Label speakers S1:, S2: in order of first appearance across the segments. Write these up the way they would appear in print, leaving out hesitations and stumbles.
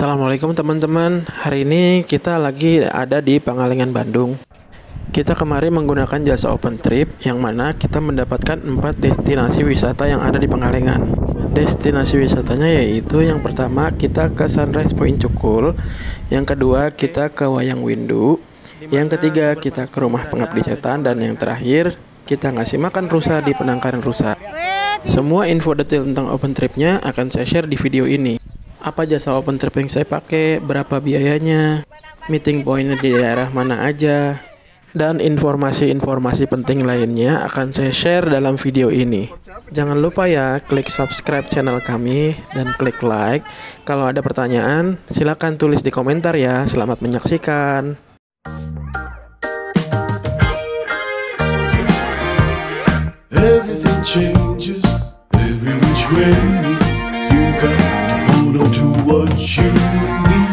S1: Assalamualaikum teman-teman. Hari ini kita lagi ada di Pangalengan, Bandung. Kita kemarin menggunakan jasa OpenTrip yang mana kita mendapatkan 4 destinasi wisata yang ada di Pangalengan. Destinasi wisatanya yaitu yang pertama kita ke Sunrise Point Cukul, yang kedua kita ke Wayang Windu, yang ketiga kita ke Rumah Pengabdi Setan, dan yang terakhir kita ngasih makan rusa di Penangkaran Rusa. Semua info detail tentang OpenTrip-nya akan saya share di video ini. Apa jasa OpenTrip yang saya pakai, berapa biayanya, meeting point di daerah mana aja, dan informasi-informasi penting lainnya akan saya share dalam video ini. Jangan lupa ya, klik subscribe channel kami dan klik like. Kalau ada pertanyaan, silakan tulis di komentar ya. Selamat menyaksikan.
S2: Everything changes every which way. You got to hold on to what you need.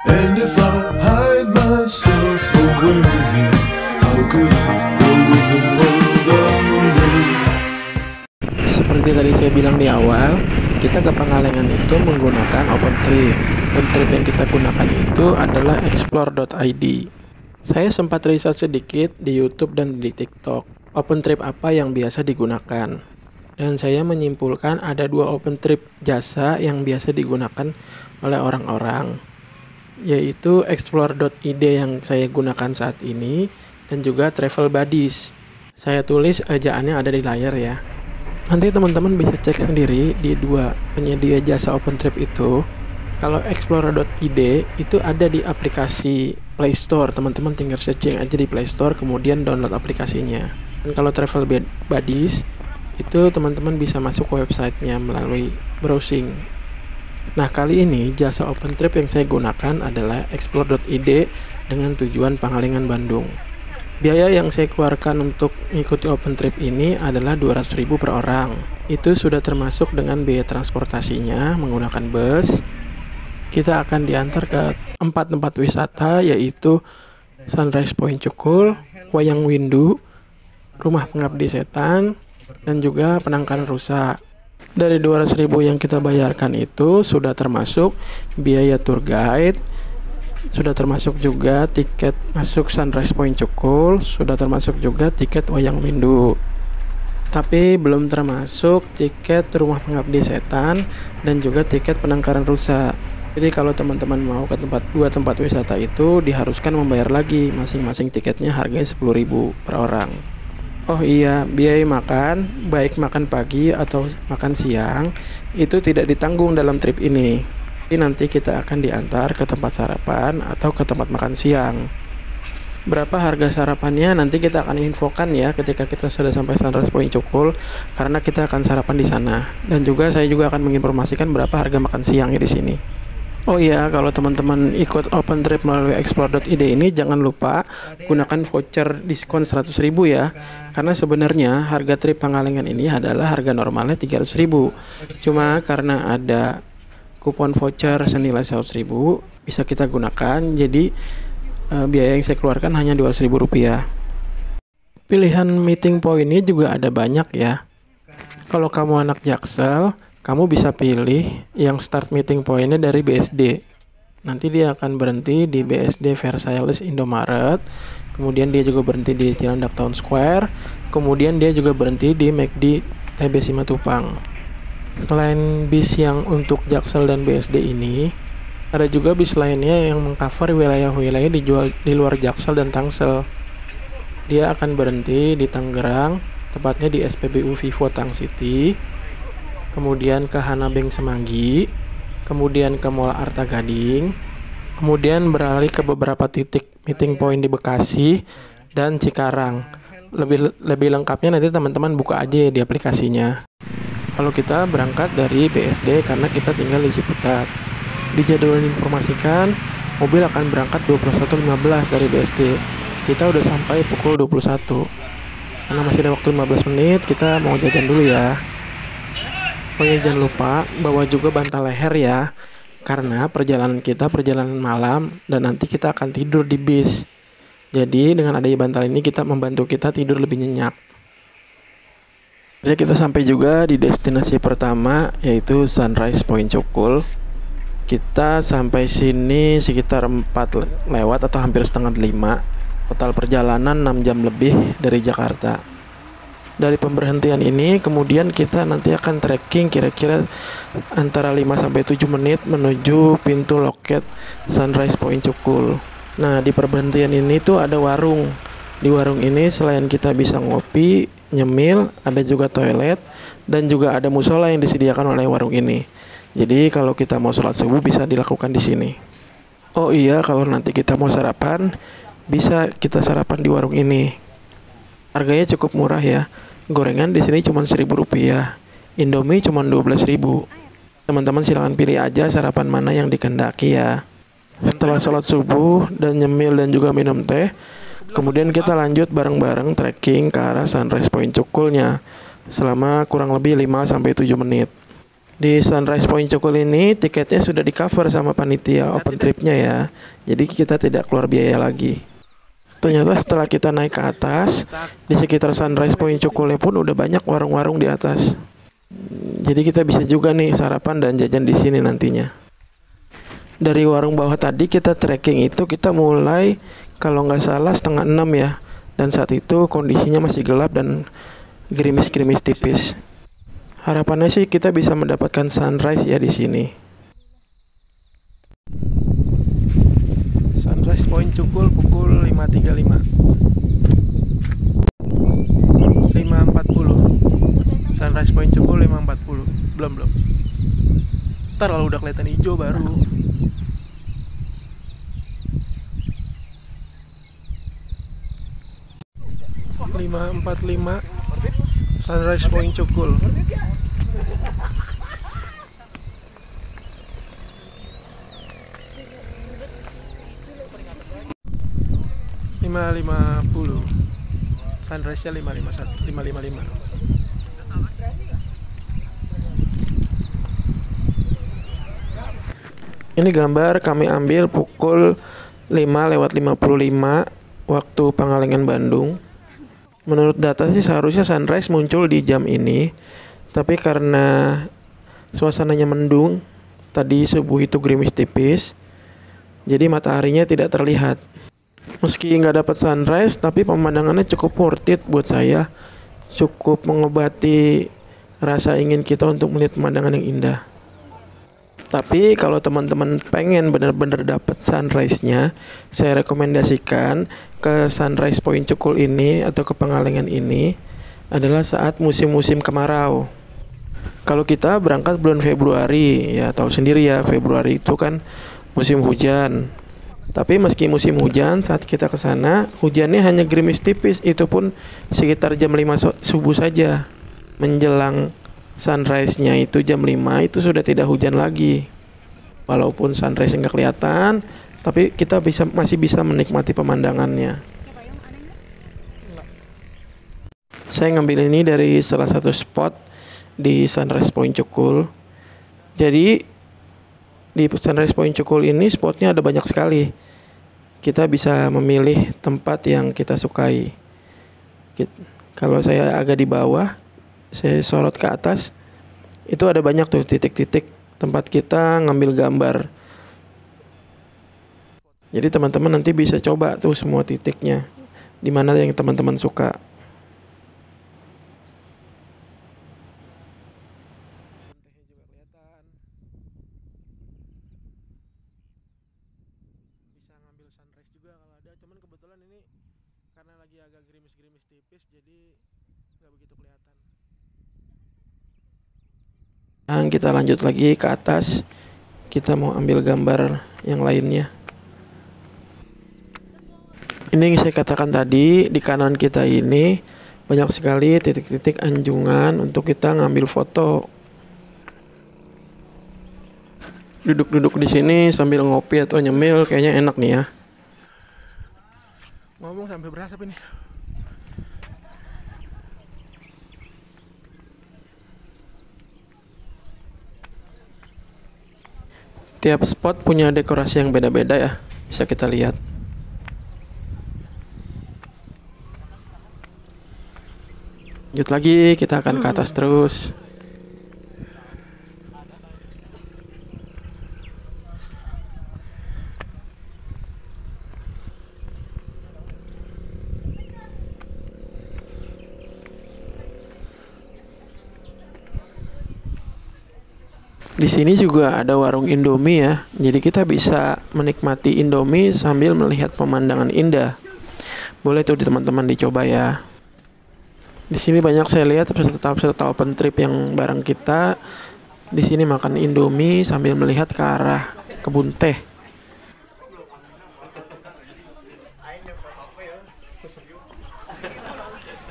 S2: And if I hide myself away, how could I go with the world away?
S1: Seperti tadi saya bilang di awal, kita ke Pangalengan itu menggunakan OpenTrip. OpenTrip yang kita gunakan itu adalah explore.id. Saya sempat riset sedikit di YouTube dan di TikTok. OpenTrip apa yang biasa digunakan, dan saya menyimpulkan ada 2 OpenTrip jasa yang biasa digunakan oleh orang-orang, yaitu explore.id yang saya gunakan saat ini dan juga Travel Buddies. Saya tulis ejaannya ada di layar ya. Nanti teman-teman bisa cek sendiri di 2 penyedia jasa OpenTrip itu. Kalau explore.id itu ada di aplikasi Play Store, teman-teman tinggal searching aja di Play Store kemudian download aplikasinya. Dan kalau Travel Buddies itu teman-teman bisa masuk ke websitenya melalui browsing. Nah, kali ini jasa OpenTrip yang saya gunakan adalah explore.id dengan tujuan Pangalengan, Bandung. Biaya yang saya keluarkan untuk mengikuti OpenTrip ini adalah 200.000 per orang. Itu sudah termasuk dengan biaya transportasinya menggunakan bus. Kita akan diantar ke 4 tempat wisata, yaitu Sunrise Point Cukul, Wayang Windu, Rumah Pengabdi Setan, dan juga Penangkaran Rusa. Dari 200.000 yang kita bayarkan itu sudah termasuk biaya tour guide, sudah termasuk juga tiket masuk Sunrise Point Cukul, sudah termasuk juga tiket Wayang Windu. Tapi belum termasuk tiket Rumah Pengabdi Setan dan juga tiket Penangkaran Rusa. Jadi kalau teman-teman mau ke 2 tempat wisata itu diharuskan membayar lagi, masing-masing tiketnya harganya 10.000 per orang. Oh iya, biaya makan, baik makan pagi atau makan siang, itu tidak ditanggung dalam trip ini. Jadi nanti kita akan diantar ke tempat sarapan atau ke tempat makan siang. Berapa harga sarapannya nanti kita akan infokan ya ketika kita sudah sampai Sunrise Point Cukul, karena kita akan sarapan di sana. Dan juga saya juga akan menginformasikan berapa harga makan siangnya di sini. Oh iya, kalau teman-teman ikut OpenTrip melalui explore.id ini jangan lupa gunakan voucher diskon 100.000 ya. Karena sebenarnya harga trip Pangalengan ini adalah harga normalnya 300.000. Cuma karena ada kupon voucher senilai 100.000 bisa kita gunakan. Jadi biaya yang saya keluarkan hanya 200.000 rupiah. Pilihan meeting point-nya juga ada banyak ya. Kalau kamu anak Jaksel, kamu bisa pilih yang start meeting point-nya dari BSD. Nanti dia akan berhenti di BSD Versailles Indomaret. Kemudian dia juga berhenti di Cilandak Town Square. Kemudian dia juga berhenti di McD TB Simatupang. Selain bis yang untuk Jaksel dan BSD ini, ada juga bis lainnya yang mengcover wilayah-wilayah di luar Jaksel dan Tangsel. Dia akan berhenti di Tangerang, tepatnya di SPBU Vivo Tang City, kemudian ke Hanabeng Semanggi, kemudian ke Mall Arta Gading, kemudian beralih ke beberapa titik meeting point di Bekasi dan Cikarang. Lebih lengkapnya nanti teman-teman buka aja di aplikasinya. Kalau kita berangkat dari BSD karena kita tinggal di Ciputat. Di jadwal informasikan mobil akan berangkat 21.15 dari BSD. Kita udah sampai pukul 21. Karena masih ada waktu 15 menit, kita mau jajan dulu ya. Pokoknya jangan lupa bawa juga bantal leher ya, karena perjalanan kita perjalanan malam dan nanti kita akan tidur di bis. Jadi dengan adanya bantal ini kita membantu kita tidur lebih nyenyak. Jadi kita sampai juga di destinasi pertama, yaitu Sunrise Point Cukul. Kita sampai sini sekitar 4 lewat atau hampir setengah 5. Total perjalanan 6 jam lebih dari Jakarta. Dari pemberhentian ini kemudian kita nanti akan trekking kira-kira antara 5-7 menit menuju pintu loket Sunrise Point Cukul. Nah, di pemberhentian ini tuh ada warung. Di warung ini selain kita bisa ngopi, nyemil, ada juga toilet dan juga ada musola yang disediakan oleh warung ini. Jadi kalau kita mau sholat subuh bisa dilakukan di sini. Oh iya, kalau nanti kita mau sarapan bisa kita sarapan di warung ini. Harganya cukup murah ya. Gorengan di sini cuma Rp1.000. Indomie cuma 12.000. Teman-teman silahkan pilih aja sarapan mana yang dikehendaki ya. Setelah sholat subuh dan nyemil dan juga minum teh, kemudian kita lanjut bareng-bareng trekking ke arah Sunrise Point Cukulnya selama kurang lebih 5-7 menit. Di Sunrise Point Cukul ini tiketnya sudah di cover sama panitia open tripnya ya. Jadi kita tidak keluar biaya lagi. Ternyata setelah kita naik ke atas, di sekitar Sunrise Point Cukulnya pun udah banyak warung-warung di atas. Jadi kita bisa juga nih sarapan dan jajan di sini nantinya. Dari warung bawah tadi kita trekking itu kita mulai kalau nggak salah 5:30 ya. Dan saat itu kondisinya masih gelap dan gerimis-gerimis tipis. Harapannya sih kita bisa mendapatkan sunrise ya di sini. Sunrise Point Cukul pukul 5.35. 5.40. Sunrise Point Cukul 5.40. Belum. Ntar kalau udah kelihatan hijau baru. Lima 45 Sunrise Point Cukul. Lima 50. Sunrise-nya 5.55. Ini gambar kami ambil pukul 5:55 waktu Pangalengan, Bandung. Menurut data sih seharusnya sunrise muncul di jam ini, tapi karena suasananya mendung, tadi subuh itu gerimis tipis, jadi mataharinya tidak terlihat. Meski nggak dapat sunrise, tapi pemandangannya cukup worth it buat saya, cukup mengobati rasa ingin kita untuk melihat pemandangan yang indah. Tapi kalau teman-teman pengen benar-benar dapat sunrise-nya, saya rekomendasikan ke Sunrise Point Cukul ini atau ke Pangalengan ini adalah saat musim-musim kemarau. Kalau kita berangkat bulan Februari, ya tahu sendiri ya, Februari itu kan musim hujan. Tapi meski musim hujan, saat kita ke sana, hujannya hanya gerimis tipis, itu pun sekitar jam 5 subuh saja. Menjelang sunrise-nya itu jam 5 itu sudah tidak hujan lagi. Walaupun sunrise nggak kelihatan, tapi kita masih bisa menikmati pemandangannya. Saya ngambil ini dari salah satu spot di Sunrise Point Cukul. Jadi di Sunrise Point Cukul ini spotnya ada banyak sekali. Kita bisa memilih tempat yang kita sukai. Kalau saya agak di bawah, saya sorot ke atas, itu ada banyak tuh titik-titik tempat kita ngambil gambar. Jadi teman-teman nanti bisa coba tuh semua titiknya, di mana yang teman-teman suka. Bisa ngambil sunrise juga kalau ada, cuman kebetulan ini karena lagi agak gerimis-gerimis tipis, jadi nggak begitu kelihatan. Nah, kita lanjut lagi ke atas. Kita mau ambil gambar yang lainnya. Ini yang saya katakan tadi, di kanan kita ini banyak sekali titik-titik anjungan untuk kita ngambil foto. Duduk-duduk di sini sambil ngopi atau nyemil kayaknya enak nih ya. Ngomong sampai berasap ini. Tiap spot punya dekorasi yang beda-beda ya, bisa kita lihat. Lanjut lagi, kita akan ke atas terus. Di sini juga ada warung Indomie ya. Jadi kita bisa menikmati Indomie sambil melihat pemandangan indah. Boleh tuh teman-teman dicoba ya. Di sini banyak saya lihat peserta open trip yang bareng kita. Di sini makan Indomie sambil melihat ke arah kebun teh.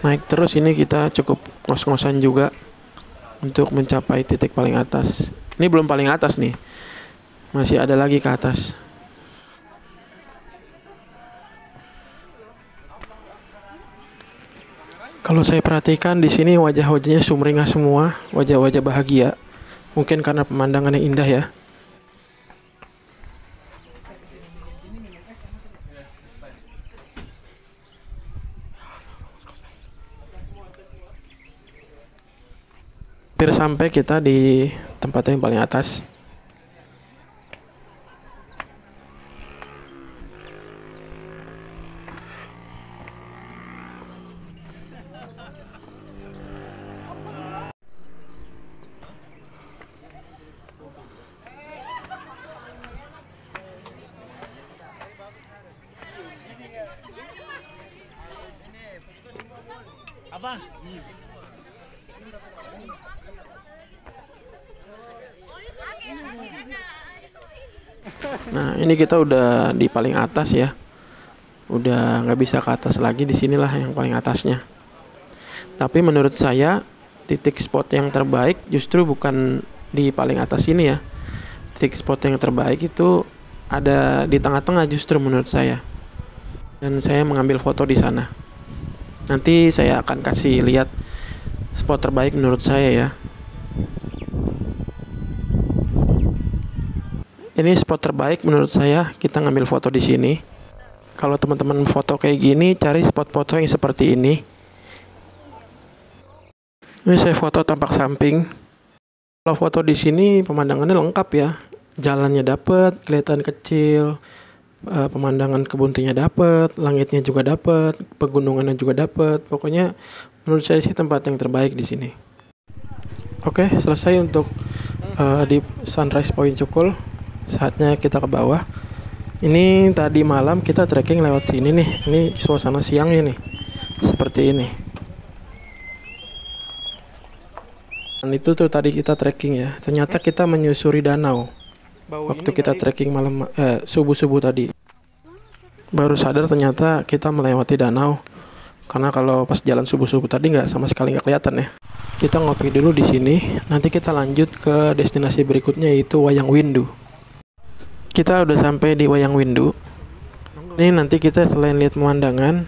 S1: Naik terus ini kita cukup ngos-ngosan juga untuk mencapai titik paling atas. Ini belum paling atas nih. Masih ada lagi ke atas. Kalau saya perhatikan di sini wajah-wajahnya sumringah semua, wajah-wajah bahagia. Mungkin karena pemandangannya indah ya. Hampir sampai kita di tempat yang paling atas. Nah, ini kita udah di paling atas ya. Udah nggak bisa ke atas lagi, disinilah yang paling atasnya. Tapi menurut saya titik spot yang terbaik justru bukan di paling atas ini ya. Titik spot yang terbaik itu ada di tengah-tengah justru menurut saya. Dan saya mengambil foto di sana. Nanti saya akan kasih lihat spot terbaik menurut saya ya. Ini spot terbaik menurut saya, kita ngambil foto di sini. Kalau teman-teman foto kayak gini, cari spot foto yang seperti ini. Ini saya foto tampak samping. Kalau foto di sini pemandangannya lengkap ya. Jalannya dapet, kelihatan kecil, pemandangan kebun tehnya dapet, langitnya juga dapet, pegunungannya juga dapet. Pokoknya menurut saya sih tempat yang terbaik di sini. Oke, selesai untuk di Sunrise Point Cukul. Saatnya kita ke bawah. Ini tadi malam kita trekking lewat sini nih. Ini suasana siangnya nih. Seperti ini. Dan itu tuh tadi kita trekking ya. Ternyata kita menyusuri danau. Waktu kita trekking malam subuh-subuh tadi. Baru sadar ternyata kita melewati danau. Karena kalau pas jalan subuh-subuh tadi sama sekali nggak kelihatan ya. Kita ngopi dulu di sini. Nanti kita lanjut ke destinasi berikutnya yaitu Wayang Windu. Kita udah sampai di Wayang Windu. Ini nanti kita selain lihat pemandangan,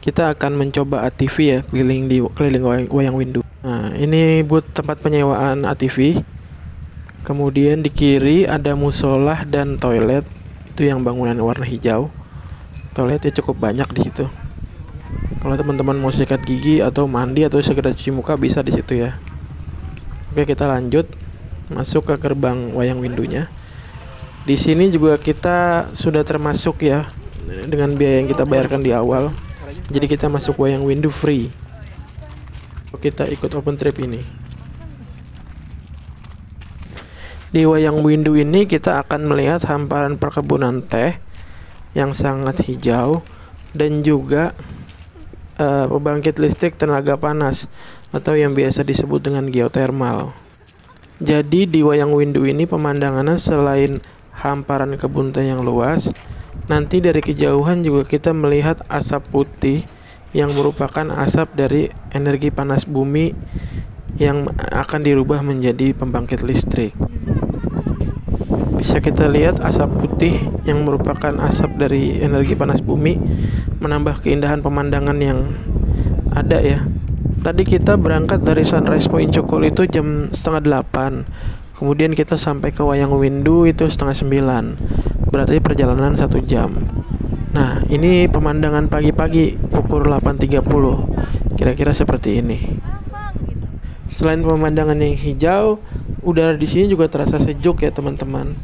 S1: kita akan mencoba ATV ya, keliling Wayang Windu. Nah, ini buat tempat penyewaan ATV. Kemudian di kiri ada musola dan toilet. Itu yang bangunan warna hijau. Toiletnya cukup banyak di situ. Kalau teman-teman mau sikat gigi atau mandi atau segera cuci muka bisa di situ ya. Oke, kita lanjut masuk ke gerbang Wayang Windunya. Di sini juga kita sudah termasuk ya dengan biaya yang kita bayarkan di awal. Jadi kita masuk Wayang Windu free. Kita ikut open trip ini. Di Wayang Windu ini kita akan melihat hamparan perkebunan teh yang sangat hijau dan juga pembangkit listrik tenaga panas atau yang biasa disebut dengan geothermal. Jadi di Wayang Windu ini pemandangannya selain hamparan kebun teh yang luas, nanti dari kejauhan juga kita melihat asap putih yang merupakan asap dari energi panas bumi yang akan dirubah menjadi pembangkit listrik. Bisa kita lihat asap putih yang merupakan asap dari energi panas bumi menambah keindahan pemandangan yang ada ya. Tadi kita berangkat dari Sunrise Point Cukul itu jam 7:30. Kemudian kita sampai ke Wayang Windu itu 8:30. Berarti perjalanan 1 jam. Nah, ini pemandangan pagi-pagi pukul 8.30. Kira-kira seperti ini. Selain pemandangan yang hijau, udara di sini juga terasa sejuk ya, teman-teman.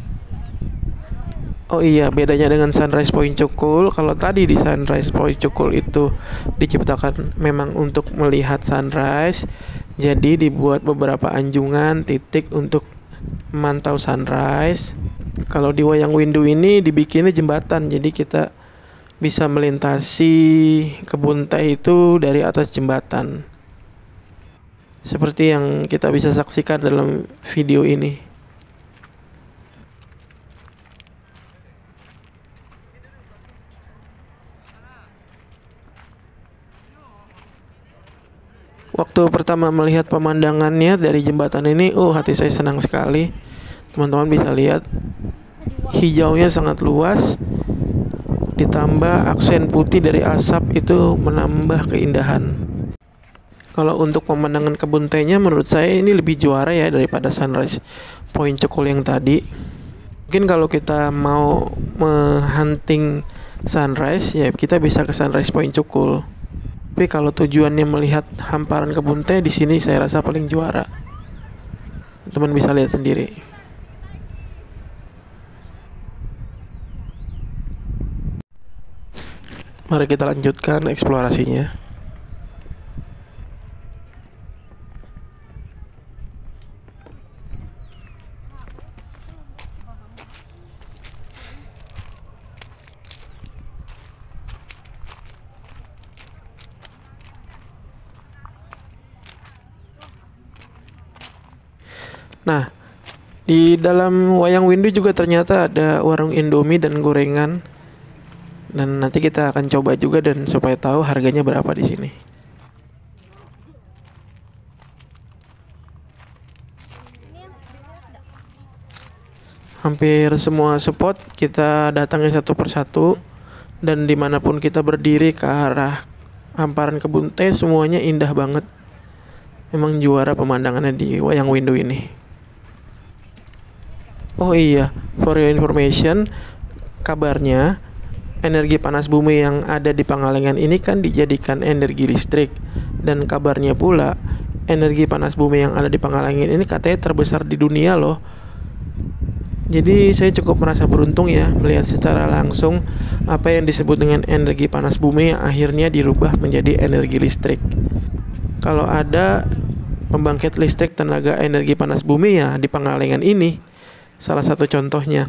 S1: Oh iya, bedanya dengan Sunrise Point Cukul, kalau tadi di Sunrise Point Cukul itu diciptakan memang untuk melihat sunrise, jadi dibuat beberapa anjungan titik untuk memantau sunrise. Kalau di Wayang Windu ini dibikinnya jembatan, jadi kita bisa melintasi kebun teh itu dari atas jembatan. Seperti yang kita bisa saksikan dalam video ini. Waktu pertama melihat pemandangannya dari jembatan ini, hati saya senang sekali. Teman-teman bisa lihat hijaunya sangat luas, ditambah aksen putih dari asap itu menambah keindahan. Kalau untuk pemandangan kebun tehnya menurut saya ini lebih juara ya daripada Sunrise Point Cukul yang tadi. Mungkin kalau kita mau menghunting sunrise ya kita bisa ke Sunrise Point Cukul. Tapi kalau tujuannya melihat hamparan kebun teh, di sini saya rasa paling juara. Teman bisa lihat sendiri. Mari kita lanjutkan eksplorasinya. Nah, di dalam Wayang Windu juga ternyata ada warung Indomie dan gorengan. Dan nanti kita akan coba juga dan supaya tahu harganya berapa di sini. Hampir semua spot kita datangi satu persatu, dan dimanapun kita berdiri ke arah hamparan kebun teh semuanya indah banget. Emang juara pemandangannya di Wayang Windu ini. Oh iya, for your information, kabarnya energi panas bumi yang ada di Pangalengan ini kan dijadikan energi listrik. Dan kabarnya pula, energi panas bumi yang ada di Pangalengan ini katanya terbesar di dunia loh. Jadi saya cukup merasa beruntung ya melihat secara langsung apa yang disebut dengan energi panas bumi yang akhirnya dirubah menjadi energi listrik. Kalau ada pembangkit listrik tenaga energi panas bumi ya di Pangalengan ini. Salah satu contohnya.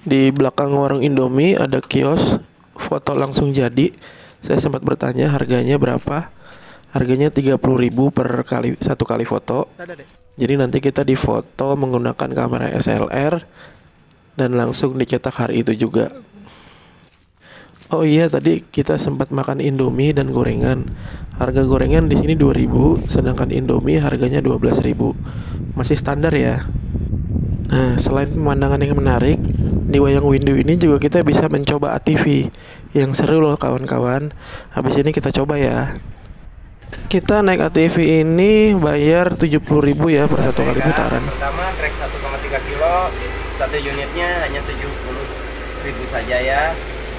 S1: Di belakang warung Indomie ada kios foto langsung jadi. Saya sempat bertanya harganya berapa. Harganya 30.000 per satu kali foto. Jadi nanti kita difoto menggunakan kamera SLR dan langsung dicetak hari itu juga. Oh iya, tadi kita sempat makan Indomie dan gorengan. Harga gorengan di sini 2.000, sedangkan Indomie harganya 12.000. Masih standar ya. Nah, selain pemandangan yang menarik, di Wayang Windu ini juga kita bisa mencoba ATV yang seru loh kawan-kawan. Habis ini kita coba ya. Kita naik ATV ini bayar 70.000 ya per satu kali putaran.
S3: Pertama trek 1,3 kilo, satu unitnya hanya 70.000 saja ya.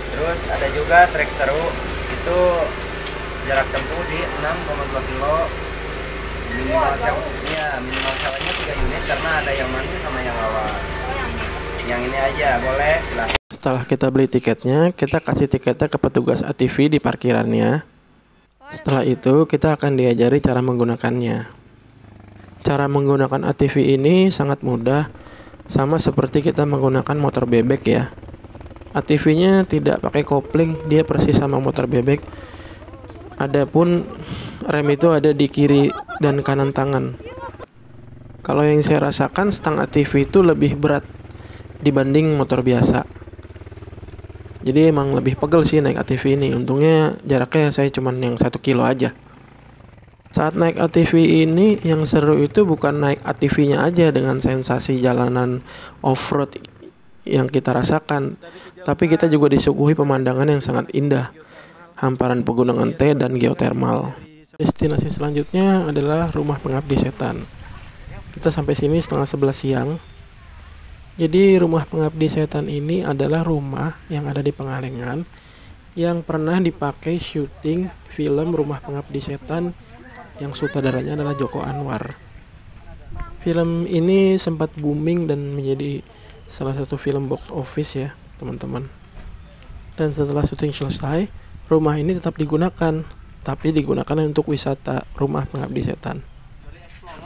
S3: Terus ada juga trek seru, itu jarak tempuh di 6,2 kilo. Minimal salahnya 3 unit karena ada yang mandi sama yang awal. Yang ini aja boleh, silahkan.
S1: Setelah kita beli tiketnya, kita kasih tiketnya ke petugas ATV di parkirannya. Setelah itu kita akan diajari cara menggunakannya. Cara menggunakan ATV ini sangat mudah, sama seperti kita menggunakan motor bebek ya. ATV-nya tidak pakai kopling, dia persis sama motor bebek. Adapun rem itu ada di kiri dan kanan tangan. Kalau yang saya rasakan, stang ATV itu lebih berat dibanding motor biasa. Jadi emang lebih pegel sih naik ATV ini. Untungnya jaraknya saya cuman yang 1 kilo aja. Saat naik ATV ini yang seru itu bukan naik ATV-nya aja dengan sensasi jalanan off-road yang kita rasakan, tapi kita juga disuguhi pemandangan yang sangat indah. Hamparan pegunungan teh dan geotermal. Destinasi selanjutnya adalah Rumah Pengabdi Setan. Kita sampai sini setengah 11 siang. Jadi Rumah Pengabdi Setan ini adalah rumah yang ada di Pangalengan yang pernah dipakai syuting film Rumah Pengabdi Setan yang sutradaranya adalah Joko Anwar. Film ini sempat booming dan menjadi salah satu film box office ya teman-teman. Dan setelah syuting selesai, rumah ini tetap digunakan, tapi digunakan untuk wisata Rumah Pengabdi Setan.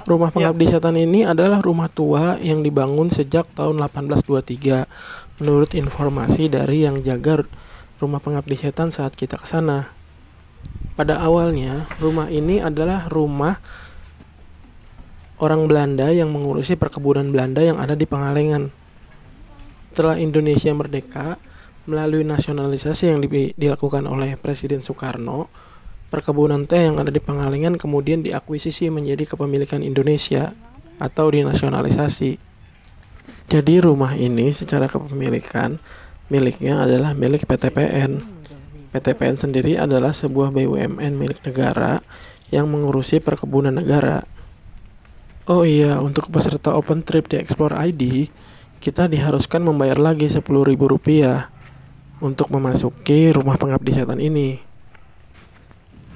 S1: Rumah Pengabdi Setan ini adalah rumah tua yang dibangun sejak tahun 1823 menurut informasi dari yang jaga Rumah Pengabdi Setan saat kita ke sana. Pada awalnya, rumah ini adalah rumah orang Belanda yang mengurusi perkebunan Belanda yang ada di Pangalengan. Setelah Indonesia merdeka, melalui nasionalisasi yang dilakukan oleh Presiden Soekarno, perkebunan teh yang ada di Pangalengan kemudian diakuisisi menjadi kepemilikan Indonesia atau dinasionalisasi. Jadi rumah ini secara kepemilikan miliknya adalah milik PTPN. PTPN sendiri adalah sebuah BUMN milik negara yang mengurusi perkebunan negara. Oh iya, untuk peserta open trip di Explore ID, kita diharuskan membayar lagi Rp10.000 untuk memasuki Rumah Pengabdi Setan ini.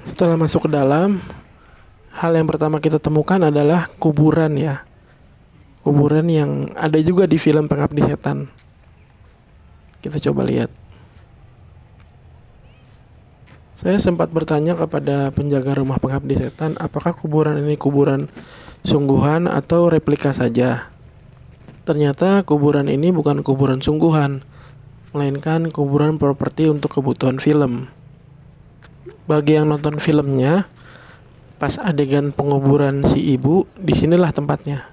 S1: Setelah masuk ke dalam, hal yang pertama kita temukan adalah kuburan ya. Kuburan yang ada juga di film Pengabdi Setan. Kita coba lihat. Saya sempat bertanya kepada penjaga Rumah Pengabdi Setan, apakah kuburan ini kuburan sungguhan atau replika saja. Ternyata kuburan ini bukan kuburan sungguhan, melainkan kuburan properti untuk kebutuhan film. Bagi yang nonton filmnya, pas adegan penguburan si ibu, disinilah tempatnya.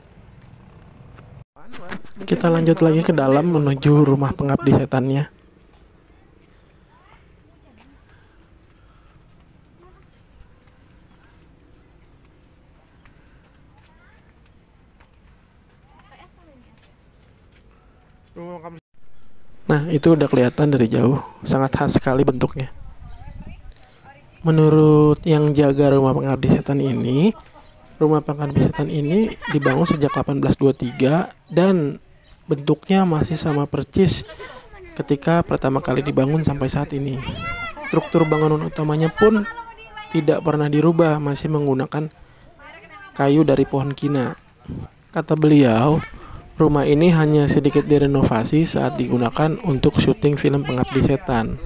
S1: Kita lanjut lagi ke dalam menuju Rumah Pengabdi Setannya. Nah, itu udah kelihatan dari jauh, sangat khas sekali bentuknya. Menurut yang jaga Rumah Pengabdi Setan ini, Rumah Pengabdi Setan ini dibangun sejak 1823 dan bentuknya masih sama persis ketika pertama kali dibangun sampai saat ini. Struktur bangunan utamanya pun tidak pernah dirubah, masih menggunakan kayu dari pohon kina. Kata beliau, rumah ini hanya sedikit direnovasi saat digunakan untuk syuting film Pengabdi Setan.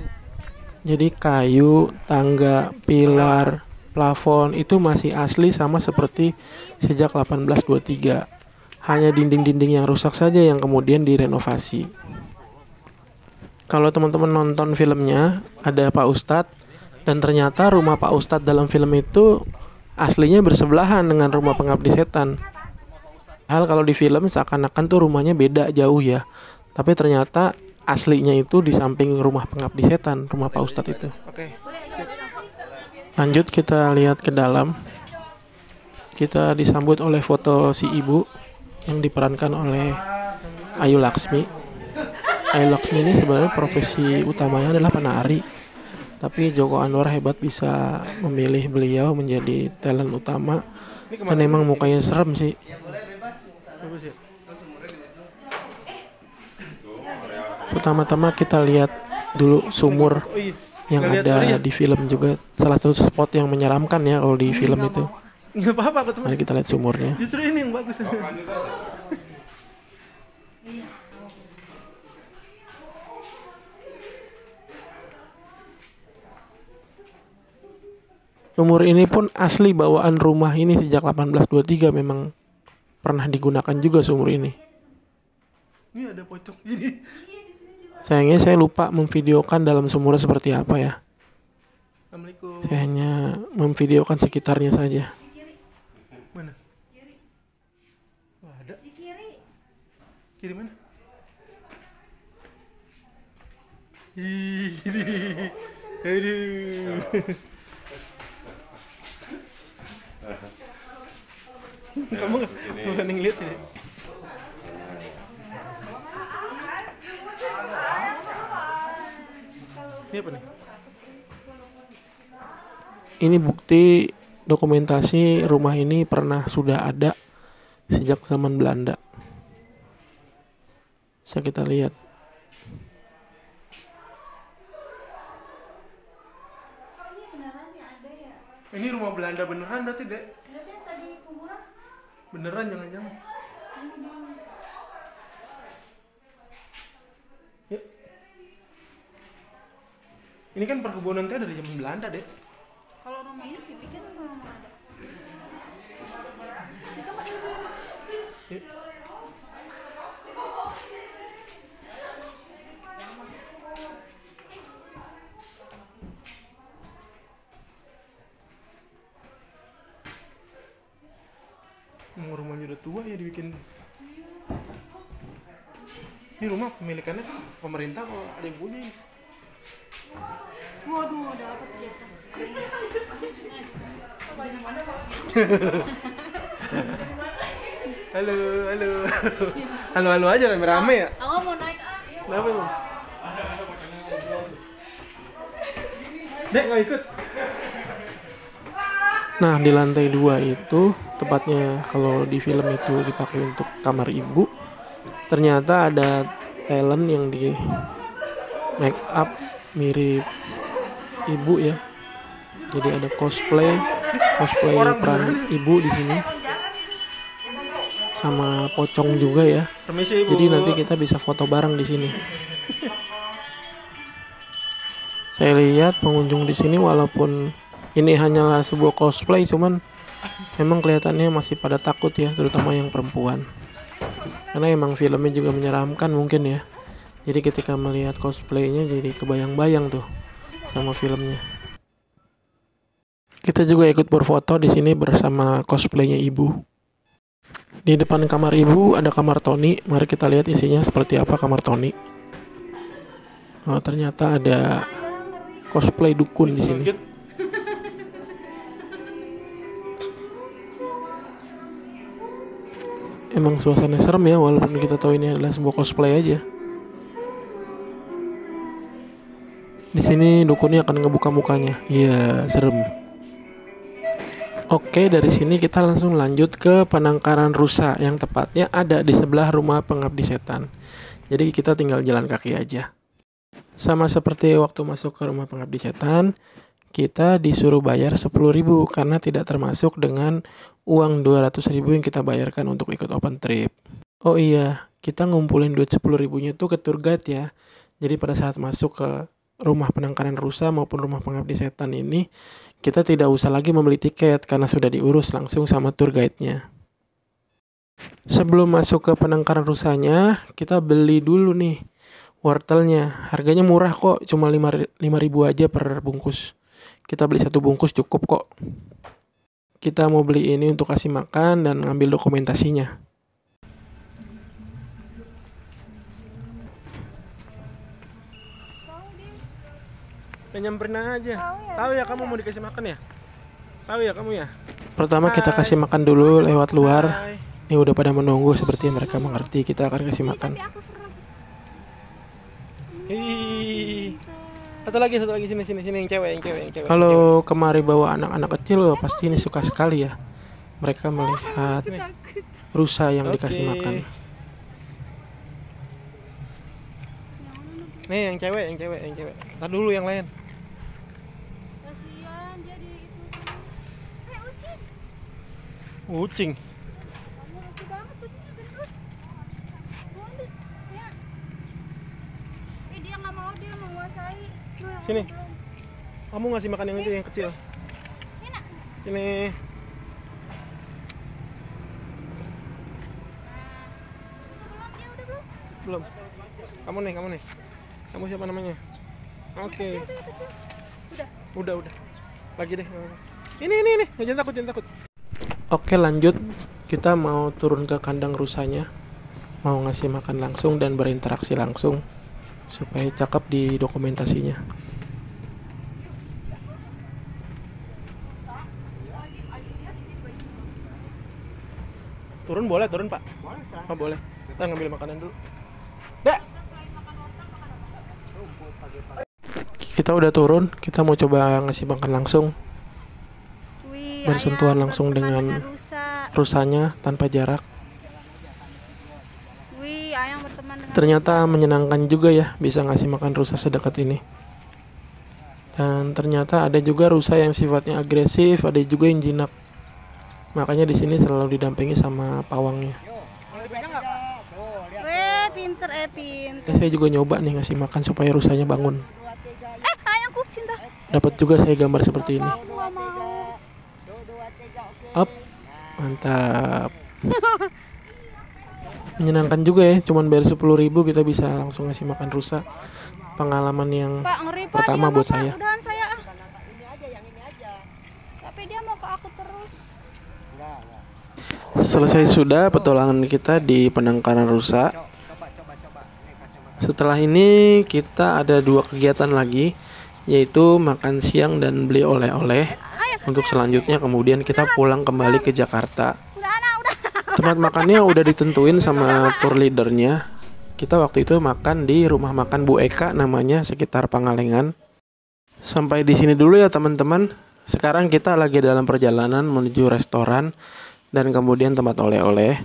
S1: Jadi kayu, tangga, pilar, plafon itu masih asli sama seperti sejak 1823. Hanya dinding-dinding yang rusak saja yang kemudian direnovasi. Kalau teman-teman nonton filmnya, ada Pak Ustadz, dan ternyata rumah Pak Ustadz dalam film itu aslinya bersebelahan dengan Rumah Pengabdi Setan. Hal kalau di film seakan-akan tuh rumahnya beda jauh ya, tapi ternyata aslinya itu di samping Rumah Pengabdi Setan, rumah Pak Ustadz itu. Oke, sip. Lanjut kita lihat ke dalam. Kita disambut oleh foto si ibu yang diperankan oleh Ayu Laksmi. Ayu Laksmi ini sebenarnya profesi utamanya adalah penari, tapi Joko Anwar hebat bisa memilih beliau menjadi talent utama. Dan emang mukanya serem sih. Pertama-tama kita lihat dulu sumur yang ada di film juga, salah satu spot yang menyeramkan ya kalau di film itu.
S4: Nggak apa-apa aku teman.
S1: Mari kita lihat sumurnya.
S4: Justru ini yang bagus.
S1: Sumur ini pun asli bawaan rumah ini sejak 1823, memang pernah digunakan juga sumur ini.
S4: Ini ada pocong gini.
S1: Sayangnya saya lupa memvideokan dalam sumur seperti apa ya.
S4: Assalamualaikum.
S1: Saya hanya memvideokan sekitarnya saja.
S4: Mana? Nggak ada.
S5: Di kiri.
S4: Kiri mana? Ih, aduh. Kamu nggak berani ngeliat ya? Ini apa nih?
S1: Ini bukti dokumentasi rumah ini pernah sudah ada sejak zaman Belanda. Bisa kita lihat.
S5: Kok ini beneran ya ada ya?
S4: Ini rumah Belanda beneran berarti, Dek?
S5: Berarti yang tadi kuburan?
S4: Beneran jangan-jangan. Yuk. Ini kan perkebunan teh dari zaman Belanda, Dek.
S5: Kalau rumah ini dipikir memang ada. Itu
S4: Rumahnya udah tua ya dibikin. Ini rumah pemilikannya pemerintah atau ada yang punya ini?
S5: Waduh, dapat di atas.
S4: Halo, halo. Halo aja rame-rame ya.
S5: Aku mau naik
S4: Kenapa emang? Dek nggak ikut?
S1: Nah, di lantai 2 itu tepatnya kalau di film itu dipakai untuk kamar ibu. Ternyata ada talent yang di make up mirip ibu ya. Jadi ada cosplay peran ibu di sini. Sama pocong juga ya.
S4: Permisi Ibu.
S1: Jadi nanti kita bisa foto bareng di sini. Saya lihat pengunjung di sini walaupun ini hanyalah sebuah cosplay, cuman memang kelihatannya masih pada takut ya, terutama yang perempuan. Karena emang filmnya juga menyeramkan mungkin ya. Jadi ketika melihat cosplaynya jadi kebayang-bayang tuh sama filmnya. Kita juga ikut berfoto di sini bersama cosplaynya ibu. Di depan kamar ibu ada kamar Tony. Mari kita lihat isinya seperti apa kamar Tony. Oh, ternyata ada cosplay dukun di sini. Emang suasana serem ya, walaupun kita tahu ini adalah sebuah cosplay aja. Di sini dukunnya akan ngebuka mukanya. Iya, serem. Oke, dari sini kita langsung lanjut ke penangkaran rusa yang tepatnya ada di sebelah rumah pengabdi setan. Jadi kita tinggal jalan kaki aja. Sama seperti waktu masuk ke rumah pengabdi setan, kita disuruh bayar 10.000 karena tidak termasuk dengan uang 200.000 yang kita bayarkan untuk ikut open trip. Oh iya, kita ngumpulin duit 10.000-nya tuh ke tour guide ya. Jadi pada saat masuk ke rumah penangkaran rusa maupun rumah pengabdi setan ini, kita tidak usah lagi membeli tiket karena sudah diurus langsung sama tour guide-nya. Sebelum masuk ke penangkaran rusanya, kita beli dulu nih wortelnya. Harganya murah kok, cuma 5.000 aja per bungkus. Kita beli 1 bungkus cukup kok. Kita mau beli ini untuk kasih makan dan ngambil dokumentasinya.
S4: Nyamperin aja. Tahu ya kamu mau dikasih makan ya? Tahu ya kamu ya?
S1: Pertama kita kasih makan dulu lewat luar. Ini udah pada menunggu, seperti mereka mengerti kita akan kasih makan.
S4: Ih. Satu lagi sini yang cewek.
S1: Kalau kemari bawa anak-anak kecil, pasti ini suka sekali ya. Mereka melihat rusa yang dikasih makan.
S4: Nih yang cewek. Ntar dulu yang lain.
S5: Kasihan dia di itu.
S4: Ucing.
S5: Kamu lucu banget kucingnya gendut. Mau ambil? Ya. Dia nggak mau, dia menguasai.
S4: Sini. Kamu ngasih makan yang itu yang kecil. Sini. Belum. Kamu nih. Kamu siapa namanya? Oke. Udah. Lagi deh. Ini. Jangan takut.
S1: Oke, lanjut. Kita mau turun ke kandang rusanya. Mau ngasih makan langsung dan berinteraksi langsung supaya cakep di dokumentasinya.
S4: Turun Pak? Oh, boleh. Kita ngambil makanan dulu. Dek.
S1: Kita udah turun, kita mau coba ngasih makan langsung. Bersentuhan langsung dengan rusanya tanpa jarak. Ternyata menyenangkan juga ya bisa ngasih makan rusa sedekat ini. Dan ternyata ada juga rusa yang sifatnya agresif, ada juga yang jinak. Makanya di sini selalu didampingi sama pawangnya.
S5: Pinter.
S1: Saya juga nyoba nih ngasih makan supaya rusanya bangun.
S5: Ayangku cinta.
S1: Dapat juga saya gambar seperti ini.
S5: Aku nggak mau.
S1: Up, mantap. Menyenangkan juga ya, cuman bayar 10.000 kita bisa langsung ngasih makan rusa. Pengalaman yang
S5: Pak, ngeri, Pak,
S1: pertama
S5: dia
S1: buat
S5: mau,
S1: saya.
S5: Pak. Udahan saya. Tapi dia mau ke aku terus.
S1: Selesai sudah petualangan kita di Penangkaran Rusa. Setelah ini kita ada 2 kegiatan lagi, yaitu makan siang dan beli oleh-oleh. Untuk selanjutnya kemudian kita pulang kembali ke Jakarta. Tempat makannya udah ditentuin sama tour leadernya. Kita waktu itu makan di rumah makan Bu Eka namanya, sekitar Pangalengan. Sampai di sini dulu ya teman-teman. Sekarang kita lagi dalam perjalanan menuju restoran dan kemudian tempat oleh-oleh.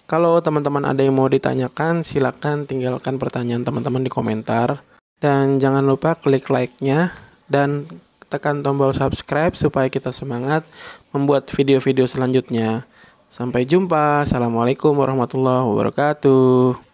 S1: Kalau teman-teman ada yang mau ditanyakan, silakan tinggalkan pertanyaan teman-teman di komentar. Dan jangan lupa klik like-nya dan tekan tombol subscribe supaya kita semangat membuat video-video selanjutnya. Sampai jumpa. Assalamualaikum warahmatullahi wabarakatuh.